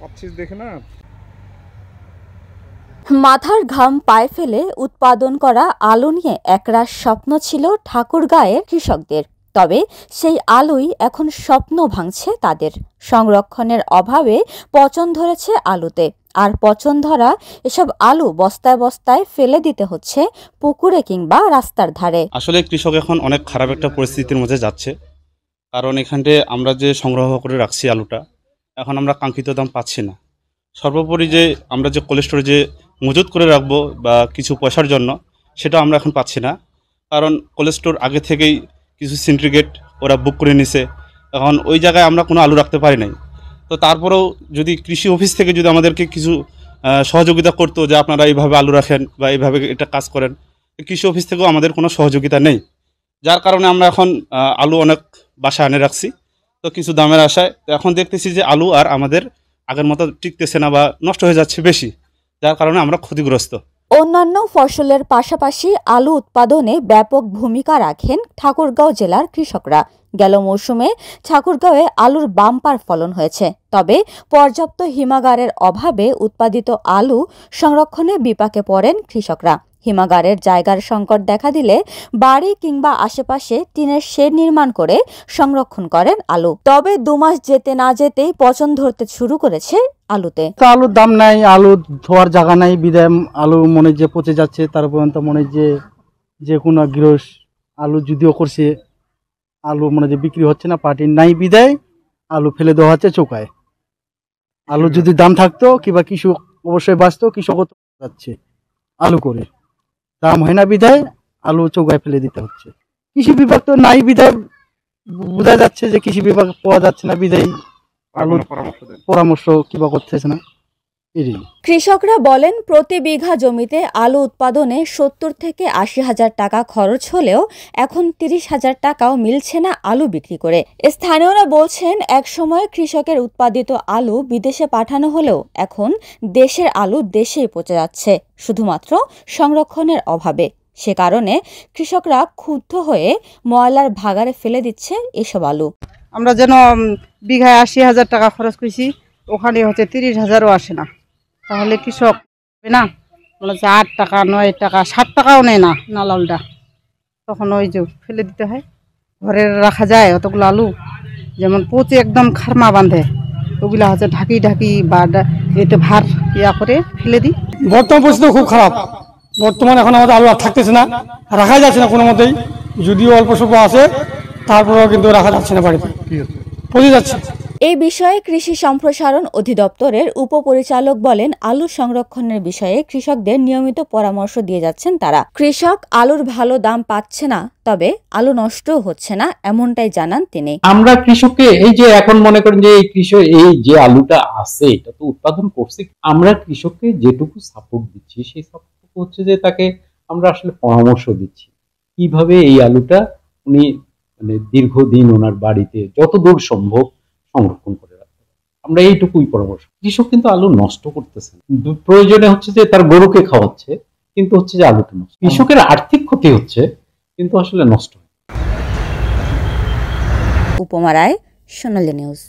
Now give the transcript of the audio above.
পাচ্ছিস দেখে না। মাথার ঘাম পায়ে ফেলে উৎপাদন করা আলু নিয়ে একরাশ স্বপ্ন ছিল ঠাকুরগাঁয়ের কৃষকদের। তবে সেই আলুই এখন স্বপ্ন ভাঙছে তাদের। সংরক্ষণের অভাবে পচন ধরেছে আলুতে, আর পচন ধরা এসব আলু বস্তায় বস্তায় ফেলে দিতে হচ্ছে পুকুরে কিংবা রাস্তার ধারে। আসলে কৃষক এখন অনেক খারাপ একটা পরিস্থিতির মধ্যে যাচ্ছে, কারণ এখানে আমরা যে সংগ্রহ করে রাখছি আলুটা, এখন আমরা কাঙ্ক্ষিত দাম পাচ্ছি না। সর্বোপরি যে আমরা যে কোল্ড স্টোরেজে মজুত করে রাখবো বা কিছু পয়সার জন্য, সেটা আমরা এখন পাচ্ছি না। কারণ কোল্ড স্টোর আগে থেকেই কিছু সিন্ডিকেট ওরা বুক করে নিছে, এখন ওই জায়গায় আমরা কোনো আলু রাখতে পারি নাই। তো তারপরেও যদি কৃষি অফিস থেকে যদি আমাদেরকে কিছু সহযোগিতা করতো, যে আপনারা এইভাবে আলু রাখেন বা এইভাবে এটা কাজ করেন, কৃষি অফিস থেকেও আমাদের কোনো সহযোগিতা নেই। যার কারণে আমরা এখন আলু অনেক বাসায় এনে রাখছি, তো কিছু দামের আশায়। তো এখন দেখতেছি যে আলু আর আমাদের আগের মতো টিকতেছে না বা নষ্ট হয়ে যাচ্ছে বেশি, যার কারণে আমরা ক্ষতিগ্রস্ত। অন্যান্য ফসলের পাশাপাশি আলু উৎপাদনে ব্যাপক ভূমিকা রাখেন ঠাকুরগাঁও জেলার কৃষকরা। গেল মৌসুমে ঠাকুরগাঁওয়ে আলুর বাম্পার ফলন হয়েছে, তবে পর্যাপ্ত হিমাগারের অভাবে উৎপাদিত আলু সংরক্ষণে বিপাকে পড়েন কৃষকরা। হিমাগারের জায়গার সংকট দেখা দিলে বাড়ি কিংবা আশেপাশে টিনের শেড নির্মাণ করে সংরক্ষণ করেন আলু। তবে 2 মাস যেতে না যেতেই পচন ধরতে শুরু করেছে আলুতে। আলুর দাম নাই, আলু ধোয়ার জায়গা নাই, বিদায় আলু মনে যে পচে যাচ্ছে। তার পর্যন্ত মনে যে কোনো গৃহ আলু যদিও করছে, আলু মনে যে বিক্রি হচ্ছে না, পার্টি নাই, বিদায় আলু ফেলে দেওয়া হচ্ছে চৌকায়। আলু যদি দাম থাকতো কিংবা কৃষক অবশ্যই বাঁচতো, কৃষকও যাচ্ছে আলু করে, দাম হয় না বিদায় আলু চৌকায় ফেলে দিতে হচ্ছে। কৃষি বিভাগ তো নাই, বিদায় বোঝা যাচ্ছে যে কৃষি বিভাগ পাওয়া যাচ্ছে না, বিদায় আলুর পরামর্শ কিংবা করতেছে না। কৃষকরা বলেন, প্রতি বিঘা জমিতে আলু উৎপাদনে 70 থেকে 80 হাজার টাকা খরচ হলেও এখন 30 হাজার টাকাও মিলছে না আলু বিক্রি করে। স্থানীয়রা বলছেন, একসময় কৃষকের উৎপাদিত আলু বিদেশে পাঠানো হলেও এখন দেশের আলু দেশেই পচে যাচ্ছে, শুধুমাত্র সংরক্ষণের অভাবে। সে কারণে কৃষকরা ক্ষুব্ধ হয়ে ময়লার ভাগাড়ে ফেলে দিচ্ছে এসব আলু। আমরা যেন বিঘায় 80 হাজার টাকা খরচ করছি, ওখানে হচ্ছে 30 হাজারও আসে না। তাহলে কৃষক না বলে যে 8 টাকা 9 টাকা 7 টাকাও নেয় না নালালটা, তখন ওই যে ফেলে দিতে হয়। ঘরে রাখা যায় অতগুলো আলু, যেমন পচে একদম খারমা বাঁধে, ওগুলো হচ্ছে ঢাকি বা এতে ভার করে ফেলে দিই। বর্তমান পরিস্থিতি খুব খারাপ। বর্তমানে এখন আমাদের আলু আর থাকতেছে না, রাখা যাচ্ছে না কোনো মতেই। যদিও অল্প স্বল্প আছে, তারপরেও কিন্তু রাখা যাচ্ছে না, বাড়িতে পচে যাচ্ছে। এই বিষয়ে কৃষি সম্প্রসারণ অধিদপ্তরের উপপরিচালক বলেন, আলু সংরক্ষণের বিষয়ে কৃষকদের নিয়মিত পরামর্শ দিয়ে যাচ্ছেন তারা। কৃষক আলুর ভালো দাম পাচ্ছে না, তবে আলু নষ্টও হচ্ছে না, এমনটাই জানান তিনি। আমরা কৃষককে এই যে এখন মনে করেন যে কৃষক এই যে আলুটা আছে এটা তো উৎপাদন করছে, আমরা কৃষককে যেটুকু সাপোর্ট দিচ্ছি সেই সাপোর্ট হচ্ছে যে তাকে আমরা আসলে পরামর্শ দিচ্ছি কিভাবে এই আলুটা উনি মানে দীর্ঘদিন ওনার বাড়িতে যতদূর সম্ভব সংরক্ষণ করে রাখতে হবে। আমরা এইটুকুই পরামর্শ। কৃষক কিন্তু আলু নষ্ট করতেছে না, প্রয়োজনে হচ্ছে যে তার গরুকে খাওয়াচ্ছে, কিন্তু হচ্ছে যে আলুটা নষ্ট। কৃষকের আর্থিক ক্ষতি হচ্ছে, কিন্তু আসলে নষ্ট। উপমা রায়, সোনালী নিউজ।